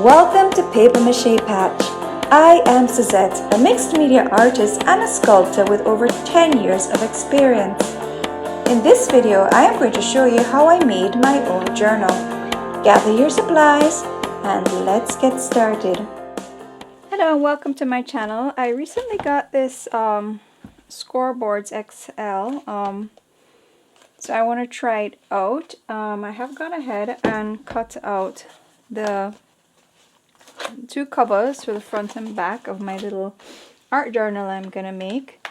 Welcome to Paper Mache Patch. I am Suzette, a mixed media artist and a sculptor with over 10 years of experience. In this video, I am going to show you how I made my own journal. Gather your supplies and let's get started. Hello and welcome to my channel. I recently got this Scoreboards XL. So I want to try it out. I have gone ahead and cut out the two covers for the front and back of my little art journal I'm gonna make,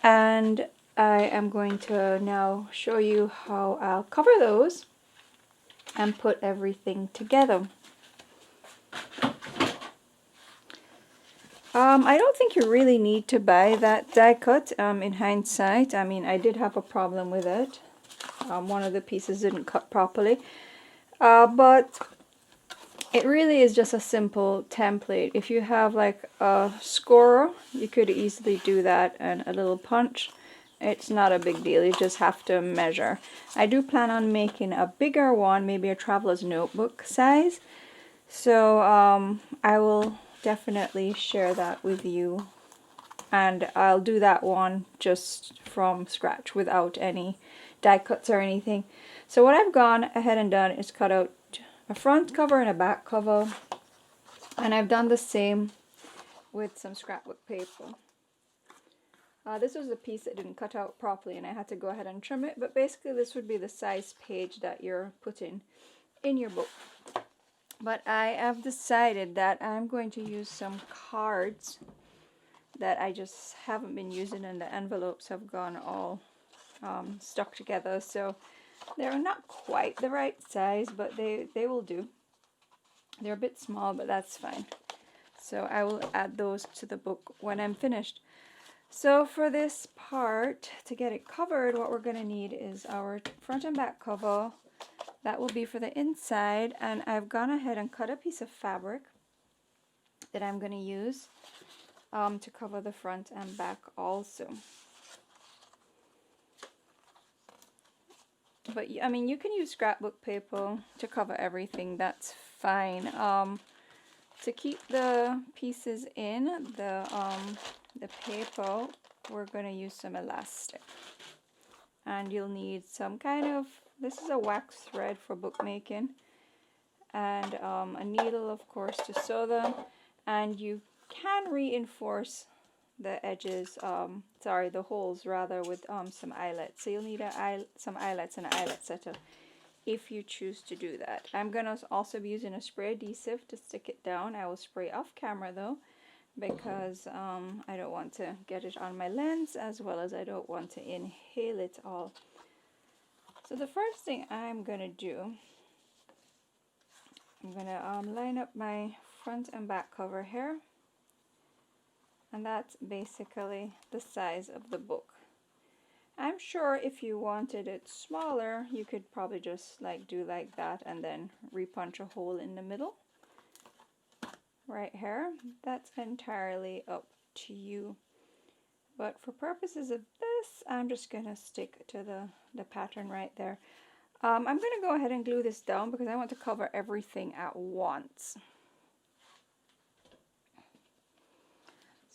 and I am going to now show you how I'll cover those and put everything together. I don't think you really need to buy that die cut. In hindsight, I mean, I did have a problem with it. One of the pieces didn't cut properly, but it really is just a simple template. If you have like a scorer, you could easily do that, and a little punch. It's not a big deal, you just have to measure. I do plan on making a bigger one, maybe a traveler's notebook size. So I will definitely share that with you. And I'll do that one just from scratch without any die cuts or anything. So what I've gone ahead and done is cut out a front cover and a back cover, and I've done the same with some scrapbook paper. This was a piece that didn't cut out properly and I had to go ahead and trim it, but basically this would be the size page that you're putting in your book. But I have decided that I'm going to use some cards that I just haven't been using, and the envelopes have gone all stuck together, so they're not quite the right size, but they will do. They're a bit small, but that's fine. So I will add those to the book when I'm finished. So for this part, to get it covered, what we're going to need is our front and back cover. That will be for the inside, and I've gone ahead and cut a piece of fabric that I'm going to use to cover the front and back also. But I mean, you can use scrapbook paper to cover everything, that's fine. To keep the pieces in the paper, we're going to use some elastic. And you'll need some kind of, this is a wax thread for bookmaking, and a needle, of course, to sew them. And you can reinforce the edges, the holes rather, with some eyelets. So you'll need some eyelets and an eyelet setter if you choose to do that. I'm going to also be using a spray adhesive to stick it down. I will spray off camera though, because I don't want to get it on my lens, as well as I don't want to inhale it all. So the first thing I'm going to do, I'm going to line up my front and back cover here. And that's basically the size of the book. I'm sure if you wanted it smaller, you could probably just do like that and then repunch a hole in the middle right here. That's entirely up to you. But for purposes of this, I'm just going to stick to the pattern right there. I'm going to go ahead and glue this down because I want to cover everything at once.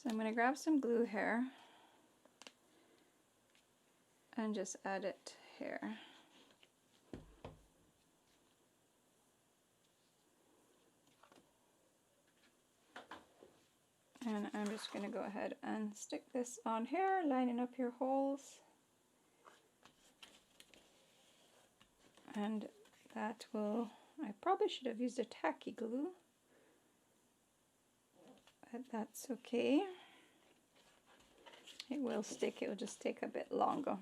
So I'm going to grab some glue here and just add it here. And I'm just going to go ahead and stick this on here, lining up your holes. And that will, I probably should have used a tacky glue, but that's okay. It will stick, it will just take a bit longer.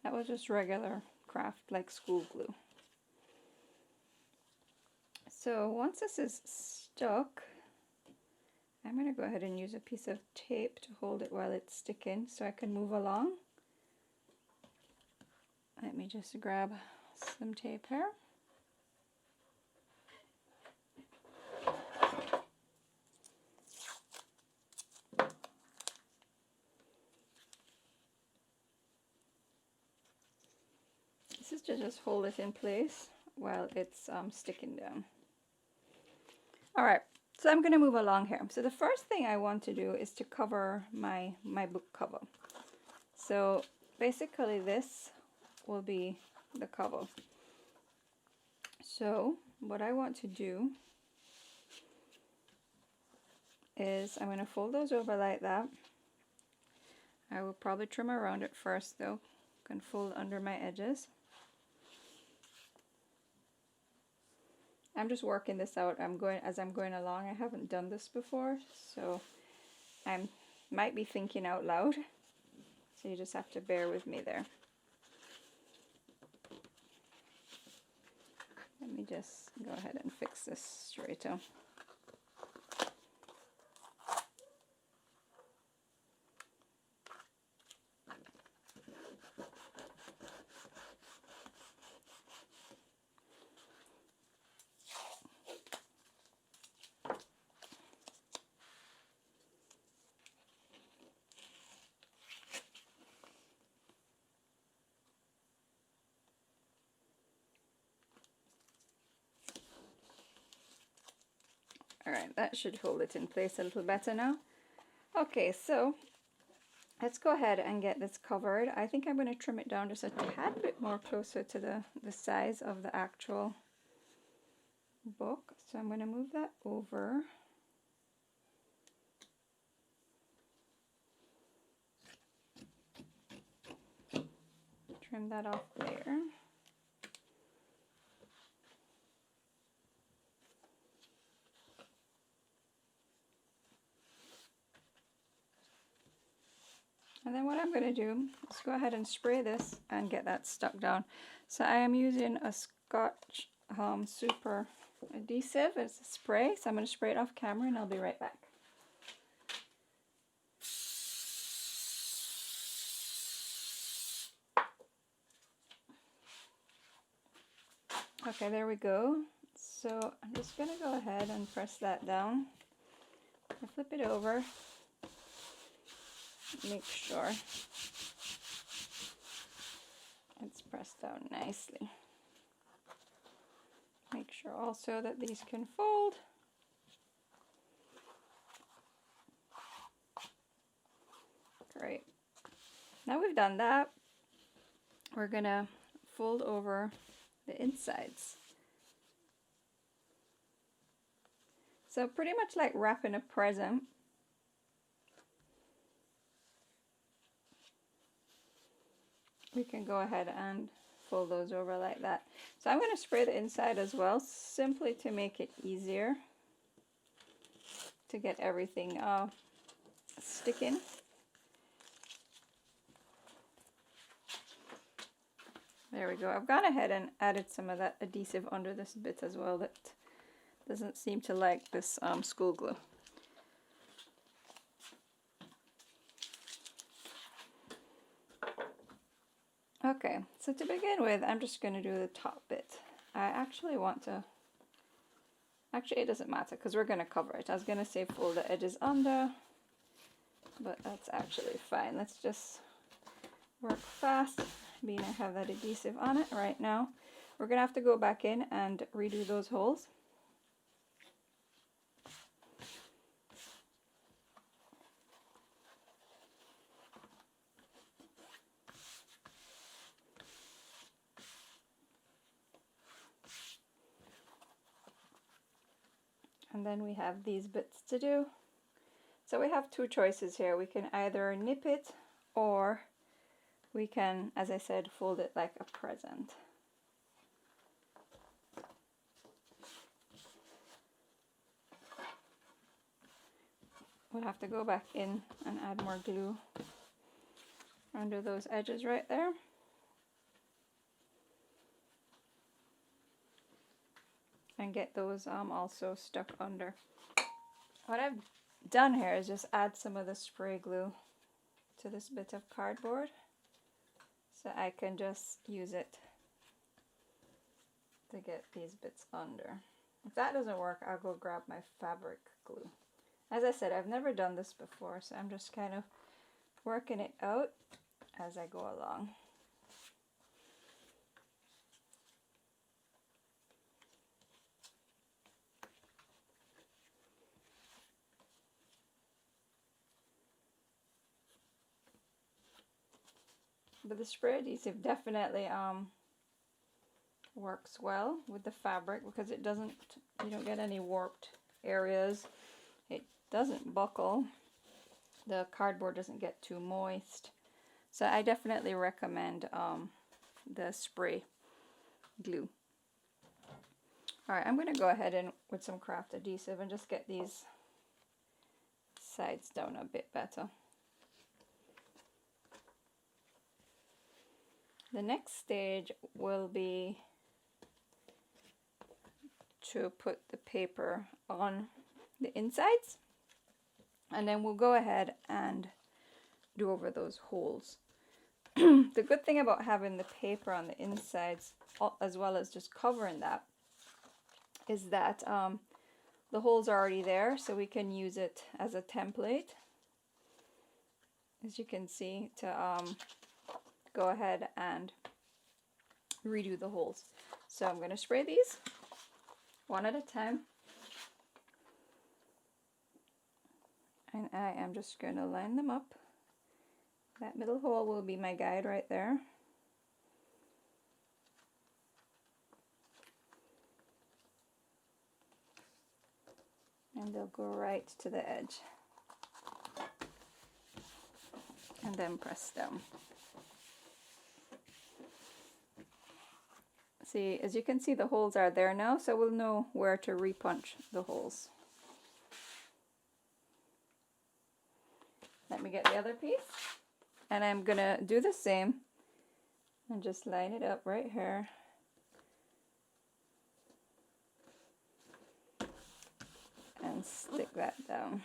That was just regular craft, like school glue. So once this is stuck, I'm going to go ahead and use a piece of tape to hold it while it's sticking so I can move along. Let me just grab some tape here. This is to just hold it in place while it's sticking down. All right, so I'm going to move along here. So the first thing I want to do is to cover my book cover. So basically this will be the cover. So what I want to do is I'm going to fold those over like that. I will probably trim around it first though. Can fold under my edges. I'm just working this out. As I'm going along. I haven't done this before, so I might be thinking out loud. So you just have to bear with me there. Let me just go ahead and fix this straight up. Alright, that should hold it in place a little better now. Okay, so let's go ahead and get this covered. I think I'm going to trim it down just a tad bit more closer to the size of the actual book. So I'm going to move that over. Trim that off there. And then what I'm going to do is go ahead and spray this and get that stuck down. So I am using a Scotch Super adhesive. It's a spray, so I'm going to spray it off camera and I'll be right back. Okay, there we go. So I'm just going to go ahead and press that down. I flip it over. Make sure it's pressed down nicely. Make sure also that these can fold. Great. Now we've done that, we're gonna fold over the insides. So pretty much like wrapping a present. We can go ahead and fold those over like that. So I'm going to spray the inside as well, simply to make it easier to get everything sticking. There we go. I've gone ahead and added some of that adhesive under this bit as well that doesn't seem to like this school glue. Okay, so to begin with, I'm just going to do the top bit. I actually want to, actually it doesn't matter because we're going to cover it. I was going to say fold the edges under, but that's actually fine. Let's just work fast, being I have that adhesive on it right now. We're going to have to go back in and redo those holes. And then we have these bits to do. So we have two choices here. We can either nip it or we can, as I said, fold it like a present. We'll have to go back in and add more glue under those edges right there. And get those also stuck under. What I've done here is just add some of the spray glue to this bit of cardboard so I can just use it to get these bits under. If that doesn't work, I'll go grab my fabric glue. As I said, I've never done this before, so I'm just kind of working it out as I go along. But the spray adhesive definitely works well with the fabric because it doesn't, you don't get any warped areas. It doesn't buckle. The cardboard doesn't get too moist. So I definitely recommend the spray glue. Alright, I'm going to go ahead and with some craft adhesive and just get these sides down a bit better. The next stage will be to put the paper on the insides, and then we'll go ahead and do over those holes. The good thing about having the paper on the insides as well as just covering that is that the holes are already there, so we can use it as a template, as you can see, to go ahead and redo the holes. So I'm going to spray these one at a time, and I am just going to line them up. That middle hole will be my guide right there. And they'll go right to the edge. And then press down. See, as you can see, the holes are there now, so we'll know where to repunch the holes. Let me get the other piece, and I'm gonna do the same and just line it up right here. And stick that down.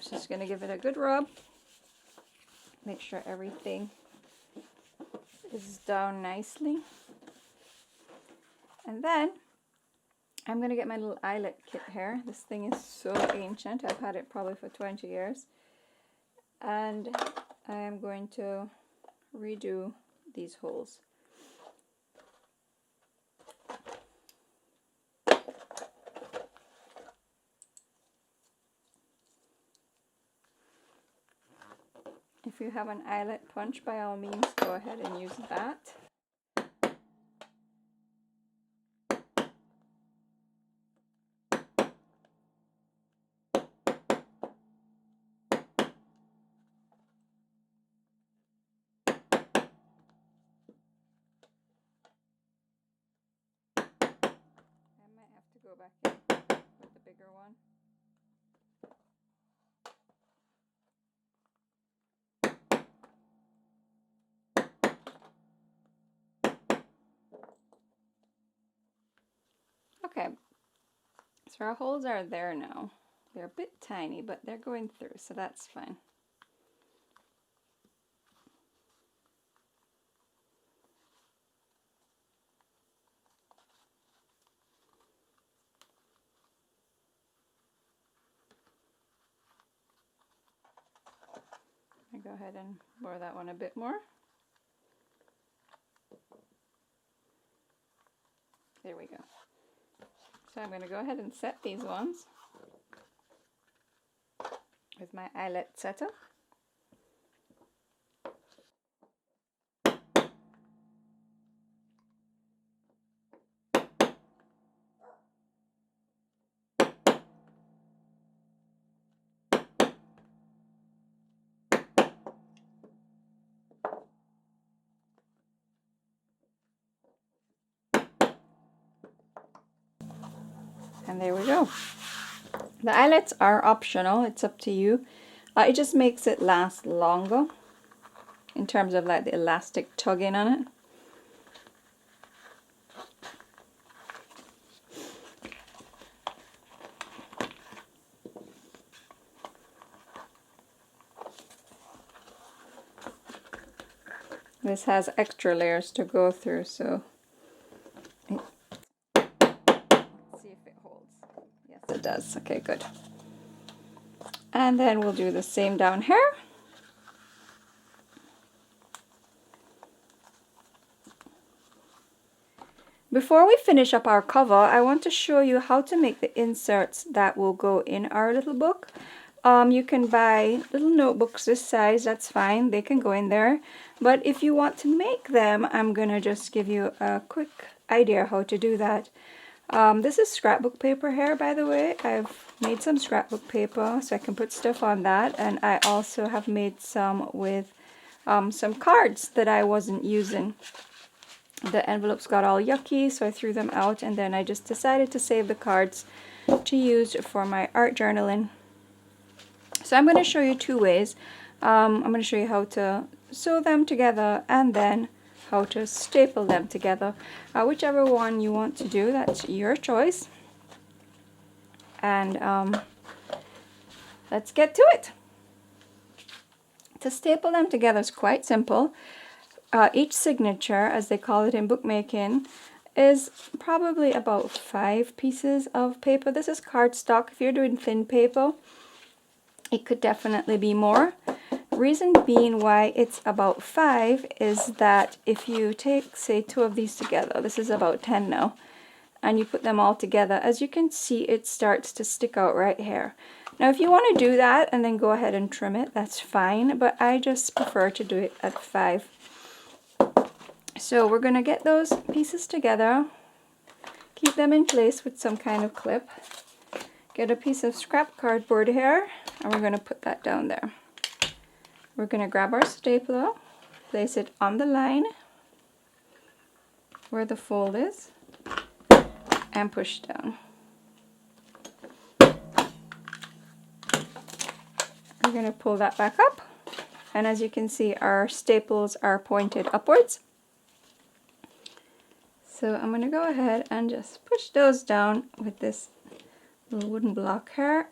Just going to give it a good rub. Make sure everything is down nicely. And then I'm going to get my little eyelet kit here. This thing is so ancient. I've had it probably for 20 years. And I am going to redo these holes. If you have an eyelet punch, by all means, go ahead and use that. I might have to go back in with the bigger one. Okay, so our holes are there now. They're a bit tiny, but they're going through, so that's fine. I go ahead and bore that one a bit more. There we go. So I'm going to go ahead and set these ones with my eyelet setter. And there we go. The eyelets are optional, it's up to you. It just makes it last longer in terms of like the elastic tugging on it. This has extra layers to go through, so let's see if it holds. Yes, it does. Okay, good. And then we'll do the same down here. Before we finish up our cover, I want to show you how to make the inserts that will go in our little book. You can buy little notebooks this size, that's fine, they can go in there. But if you want to make them, I'm going to just give you a quick idea how to do that. This is scrapbook paper here, by the way. I've made some scrapbook paper so I can put stuff on that, and I also have made some with some cards that I wasn't using. The envelopes got all yucky, so I threw them out, and then I just decided to save the cards to use for my art journaling. So I'm going to show you two ways. I'm going to show you how to sew them together and then how to staple them together. Whichever one you want to do, that's your choice. And let's get to it. To staple them together is quite simple. Each signature, as they call it in bookmaking, is probably about 5 pieces of paper. This is cardstock. If you're doing thin paper, it could definitely be more. Reason being why it's about 5 is that if you take, say, 2 of these together, this is about 10 now, and you put them all together, as you can see, it starts to stick out right here. Now, if you want to do that and then go ahead and trim it, that's fine, but I just prefer to do it at 5. So we're going to get those pieces together, keep them in place with some kind of clip, get a piece of scrap cardboard here, and we're going to put that down there. We're going to grab our stapler, place it on the line where the fold is, and push down. We're going to pull that back up, and as you can see, our staples are pointed upwards. So I'm going to go ahead and just push those down with this little wooden block here.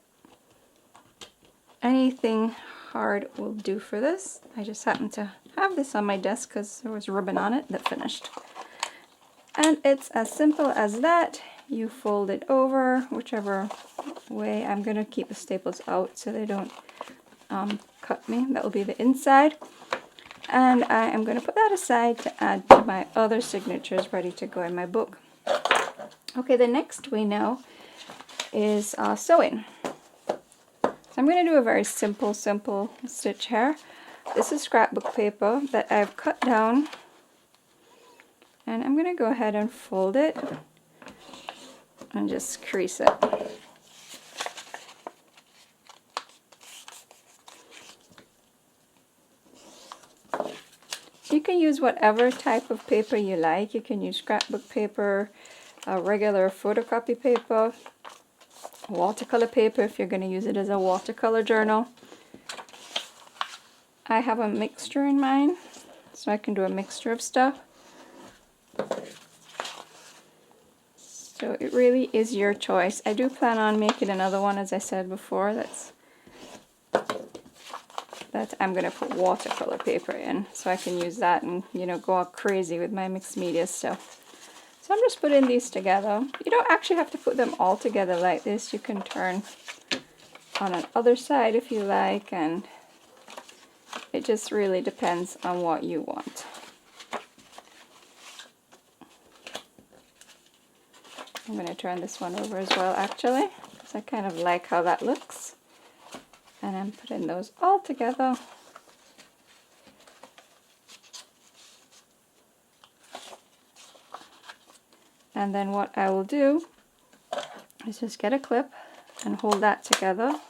Anything hard will do for this. I just happen to have this on my desk because there was ribbon on it that finished. And it's as simple as that. You fold it over whichever way. I'm going to keep the staples out so they don't cut me. That will be the inside. And I am going to put that aside to add to my other signatures ready to go in my book. Okay, the next way now is sewing. So I'm going to do a very simple stitch here. This is scrapbook paper that I've cut down, and I'm going to go ahead and fold it and just crease it. You can use whatever type of paper you like. You can use scrapbook paper, regular photocopy paper, watercolor paper if you're going to use it as a watercolor journal. I have a mixture in mine, so I can do a mixture of stuff. So it really is your choice. I do plan on making another one, as I said before, that I'm going to put watercolor paper in, so I can use that and, you know, go all crazy with my mixed media stuff. So I'm just putting these together. You don't actually have to put them all together like this. You can turn on an other side if you like, and it just really depends on what you want. I'm going to turn this one over as well, actually, because I kind of like how that looks. And I'm putting those all together. And then what I will do is just get a clip and hold that together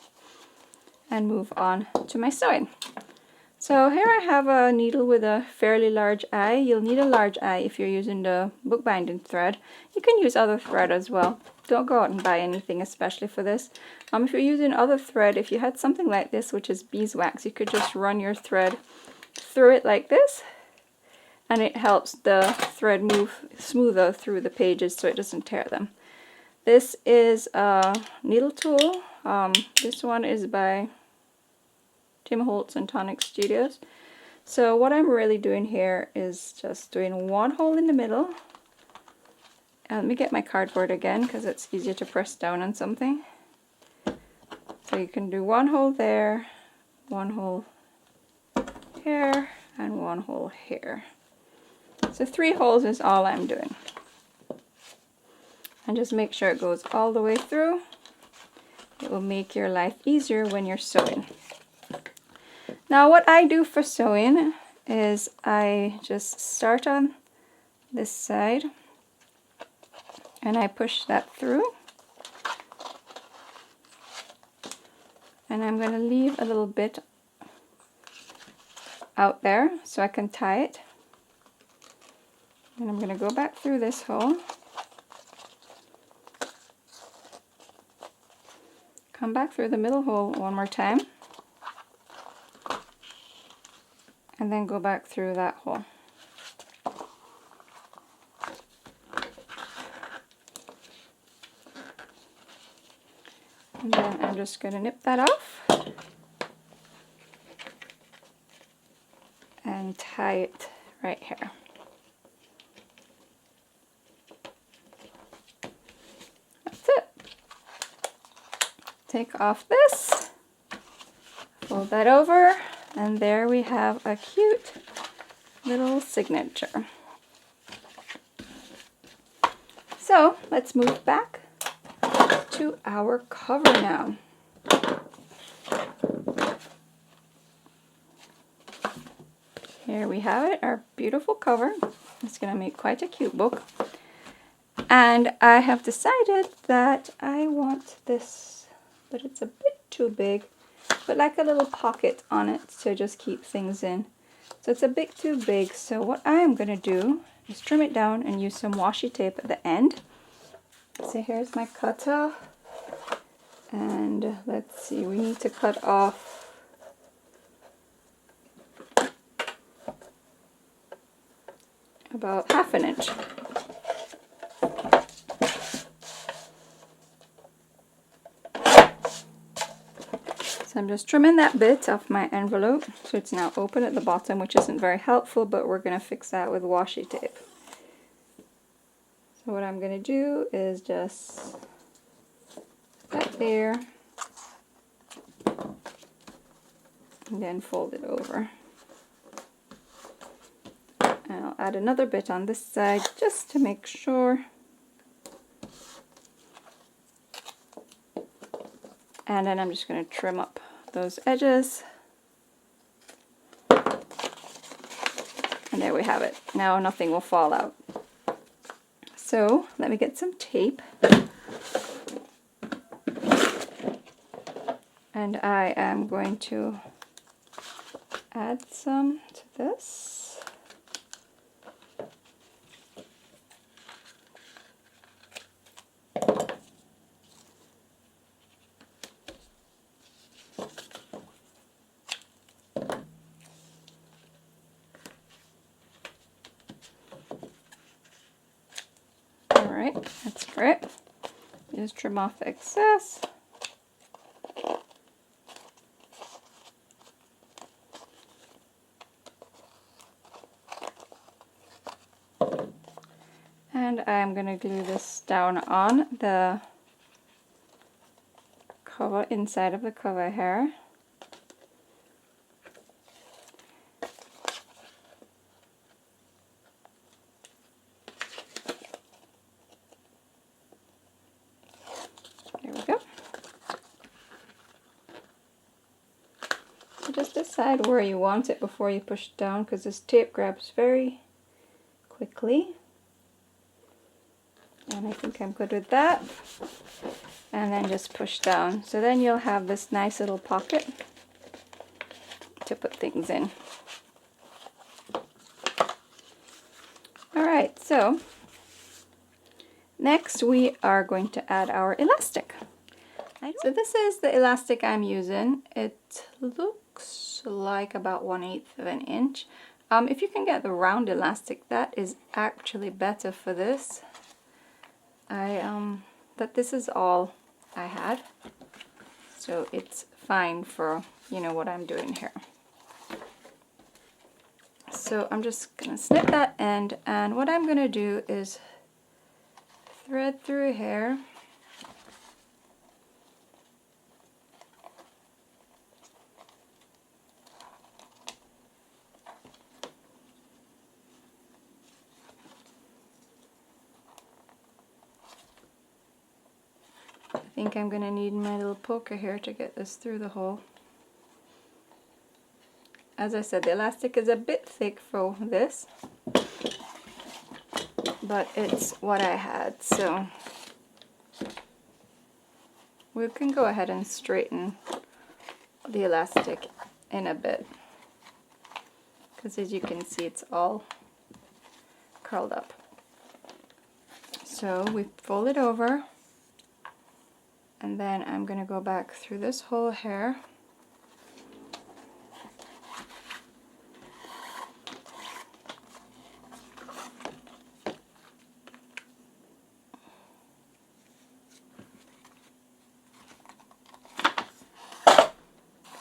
and move on to my sewing. So here I have a needle with a fairly large eye. You'll need a large eye if you're using the bookbinding thread. You can use other thread as well. Don't go out and buy anything especially for this. If you're using other thread, if you had something like this, which is beeswax, you could just run your thread through it like this, and it helps the thread move smoother through the pages so it doesn't tear them. This is a needle tool. This one is by Tim Holtz and Tonic Studios. So what I'm really doing here is just doing one hole in the middle. And let me get my cardboard again because it's easier to press down on something. So you can do one hole there, one hole here, and one hole here. So 3 holes is all I'm doing. And just make sure it goes all the way through. It will make your life easier when you're sewing. Now what I do for sewing is I just start on this side and I push that through. And I'm going to leave a little bit out there so I can tie it. And I'm going to go back through this hole. Come back through the middle hole one more time. And then go back through that hole. And then I'm just going to nip that off. And tie it right here. That's it. Take off this, fold that over, and there we have a cute little signature. So let's move back to our cover now. Here we have it, our beautiful cover. It's going to make quite a cute book. And I have decided that I want this, but it's a bit too big, but like a little pocket on it to just keep things in. So it's a bit too big, so what I am going to do is trim it down and use some washi tape at the end. So here's my cutter. And let's see, we need to cut off about 1/2 inch. So I'm just trimming that bit off my envelope, so it's now open at the bottom, which isn't very helpful, but we're going to fix that with washi tape. So what I'm going to do is just that there, and then fold it over. And I'll add another bit on this side just to make sure. And then I'm just going to trim up those edges. And there we have it. Now nothing will fall out. So let me get some tape. And I am going to add some to this. Alright, that's great. Just trim off the excess. And I'm going to glue this down on the cover, inside of the cover here. There we go. So just decide where you want it before you push it down, because this tape grabs very quickly. And I think I'm good with that. And then just push down. So then you'll have this nice little pocket to put things in. Alright, so next we are going to add our elastic. So this is the elastic I'm using. It looks like about 1/8 of an inch. If you can get the round elastic, that is actually better for this. But this is all I had, so it's fine for, you know, what I'm doing here. So I'm just gonna snip that end, and what I'm gonna do is thread through here. think I'm going to need my little poker here to get this through the hole. As I said, the elastic is a bit thick for this, but it's what I had, so we can go ahead and straighten the elastic in a bit, because as you can see, it's all curled up. So we fold it over, and then I'm going to go back through this hole here.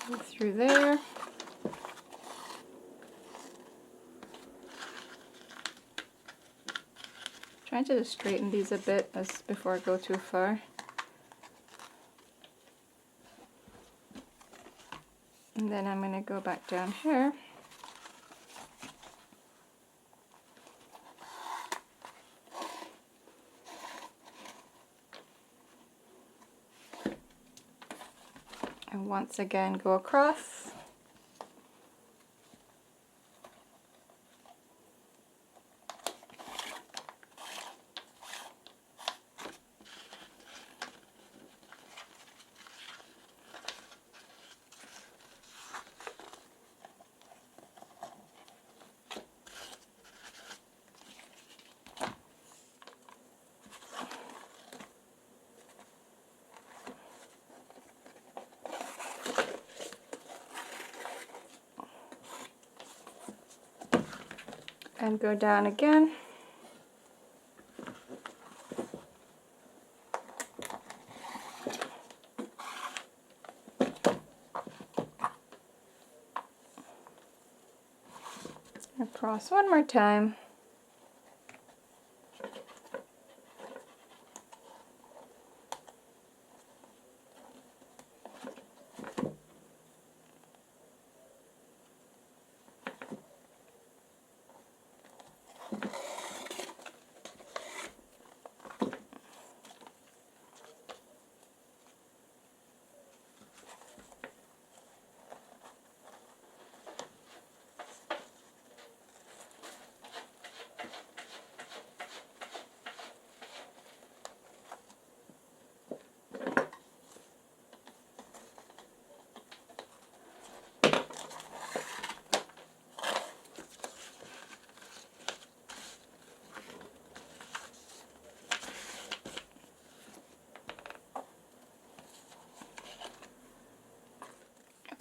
Go through there. Trying to just straighten these a bit before I go too far. And then I'm going to go back down here. And once again go across. And go down again. Across one more time.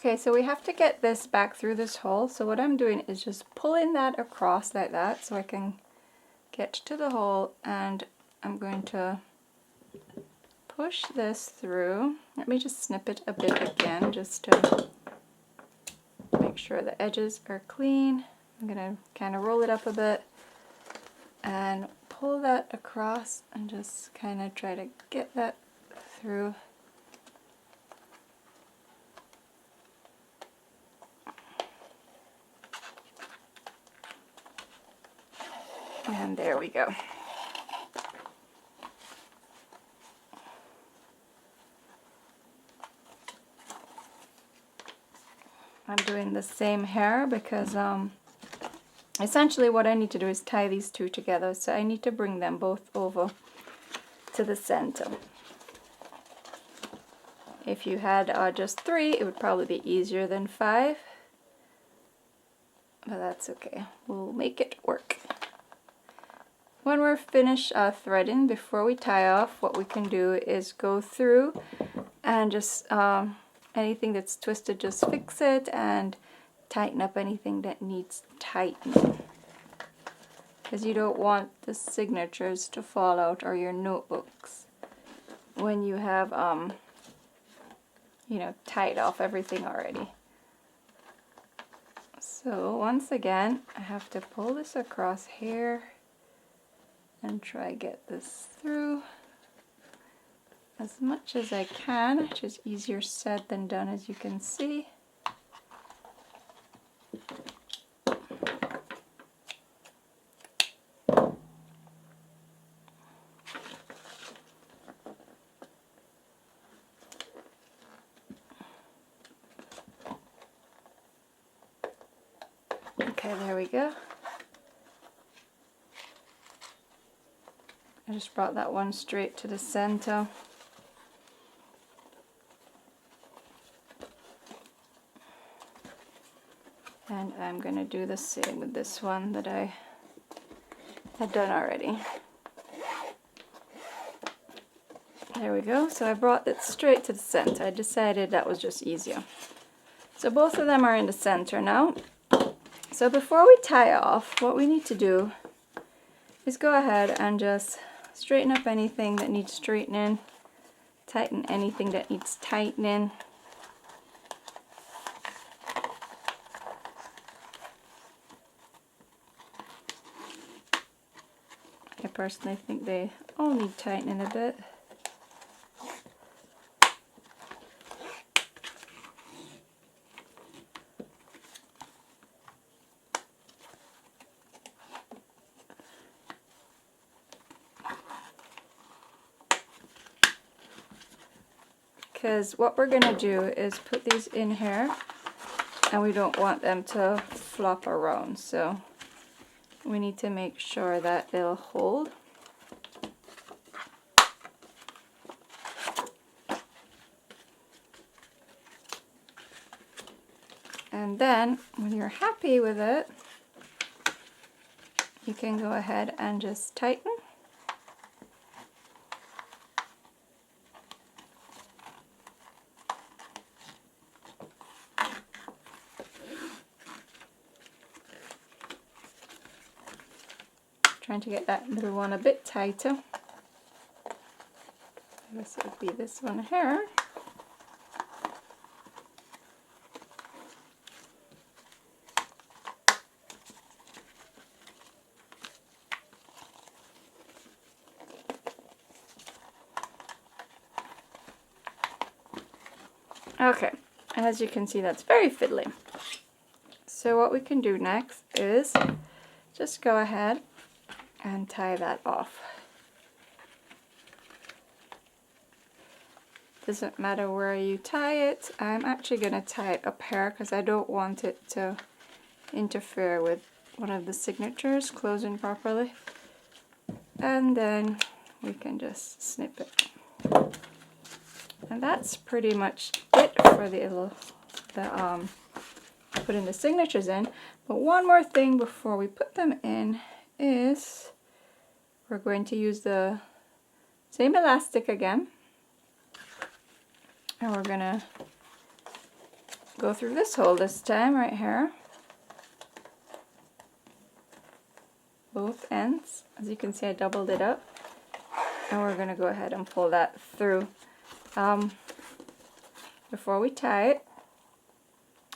Okay, so we have to get this back through this hole, so what I'm doing is just pulling that across like that so I can get to the hole, and I'm going to push this through. Let me just snip it a bit again just to make sure the edges are clean. I'm going to kind of roll it up a bit and pull that across and just kind of try to get that through. And there we go. I'm doing the same hair because essentially what I need to do is tie these two together, so I need to bring them both over to the center. If you had just 3, it would probably be easier than 5, but that's okay. We'll make it work. When we're finished threading, before we tie off, what we can do is go through and just anything that's twisted, just fix it and tighten up anything that needs tightening. Because you don't want the signatures to fall out, or your notebooks, when you have, you know, tied off everything already. So once again, I have to pull this across here and try get this through as much as I can, which is easier said than done, as you can see. Okay, there we go. I just brought that one straight to the center. And I'm going to do the same with this one that I had done already. There we go. So I brought it straight to the center. I decided that was just easier. So both of them are in the center now. So before we tie off, what we need to do is go ahead and just straighten up anything that needs straightening, tighten anything that needs tightening. I personally think they all need tightening a bit. Because what we're going to do is put these in here, and we don't want them to flop around, so we need to make sure that they'll hold. And then when you're happy with it, you can go ahead and just tighten. Trying to get that middle one a bit tighter. I guess it would be this one here. Okay, as you can see, that's very fiddly. So what we can do next is just go ahead and tie that off. Doesn't matter where you tie it. I'm actually going to tie it up here because I don't want it to interfere with one of the signatures closing properly. And then we can just snip it. And that's pretty much it for putting the signatures in. But one more thing before we put them in is we're going to use the same elastic again, and we're gonna go through this hole this time right here, both ends. As you can see, I doubled it up, and we're gonna go ahead and pull that through. Before we tie it,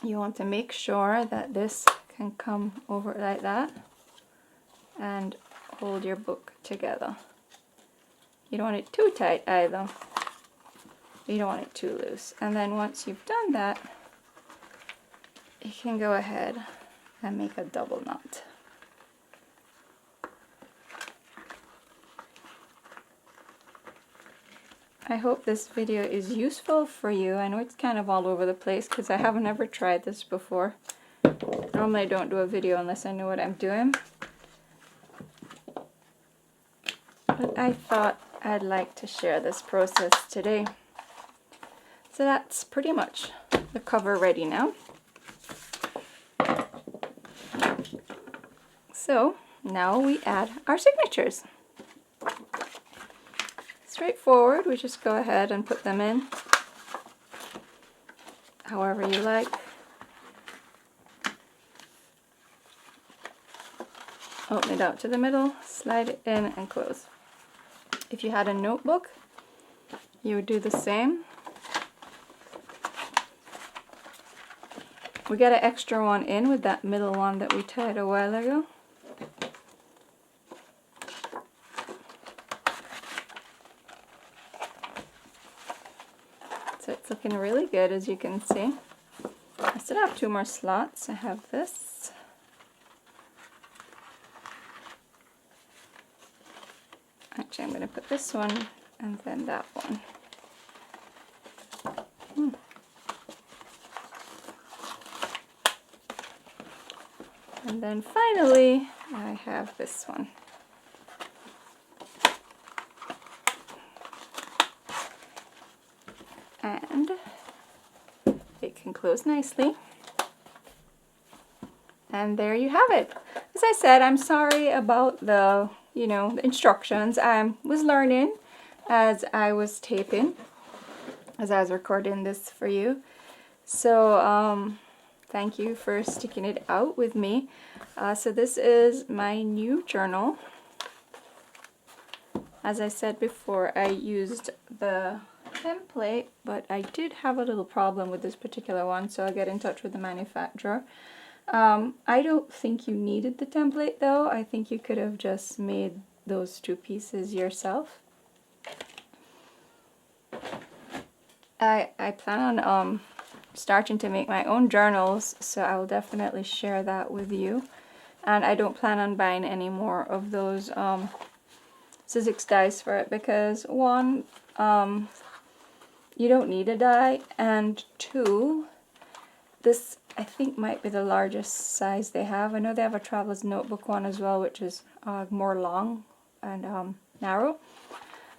you want to make sure that this can come over like that and hold your book together. You don't want it too tight either. You don't want it too loose. And then once you've done that, you can go ahead and make a double knot. I hope this video is useful for you. I know it's kind of all over the place because I haven't ever tried this before. Normally I don't do a video unless I know what I'm doing. But I thought I'd like to share this process today. So that's pretty much the cover ready now. So now we add our signatures. Straightforward, we just go ahead and put them in however you like. Open it out to the middle, slide it in and close. If you had a notebook, you would do the same. We got an extra one in with that middle one that we tied a while ago. So it's looking really good, as you can see. I still have 2 more slots. I have this. Actually, I'm going to put this one and then that one. And then finally, I have this one. And it can close nicely. And there you have it. As I said, I'm sorry about the, the instructions. I was learning as I was taping, as I was recording this for you. So, thank you for sticking it out with me. So this is my new journal. As I said before, I used the template, but I did have a little problem with this particular one, so I'll get in touch with the manufacturer. I don't think you needed the template though. I think you could have just made those two pieces yourself. I plan on starting to make my own journals, so I will definitely share that with you. And I don't plan on buying any more of those Suzette dies for it, because one, you don't need a die, and two, this I think might be the largest size they have. I know they have a traveler's notebook one as well, which is more long and narrow.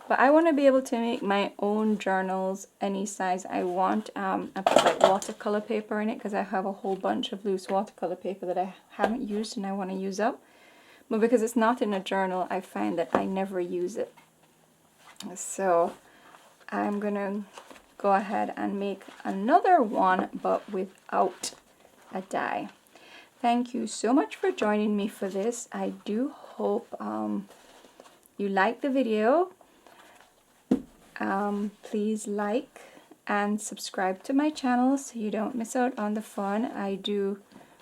But I want to be able to make my own journals any size I want. I put like watercolor paper in it because I have a whole bunch of loose watercolor paper that I haven't used and I want to use up. But because it's not in a journal, I find that I never use it. So I'm going to go ahead and make another one, but without a die. Thank you so much for joining me for this. I do hope you liked the video. Please like and subscribe to my channel so you don't miss out on the fun. I do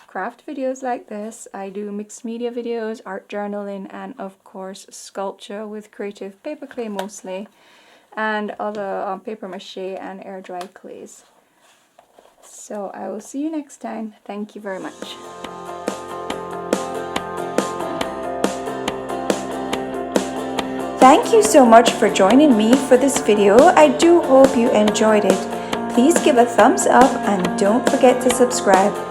craft videos like this. I do mixed media videos, art journaling, and of course sculpture with creative paper clay mostly, and other paper mache and air dry clays. So I will see you next time. Thank you very much. Thank you so much for joining me for this video. I do hope you enjoyed it. Please give a thumbs up and don't forget to subscribe.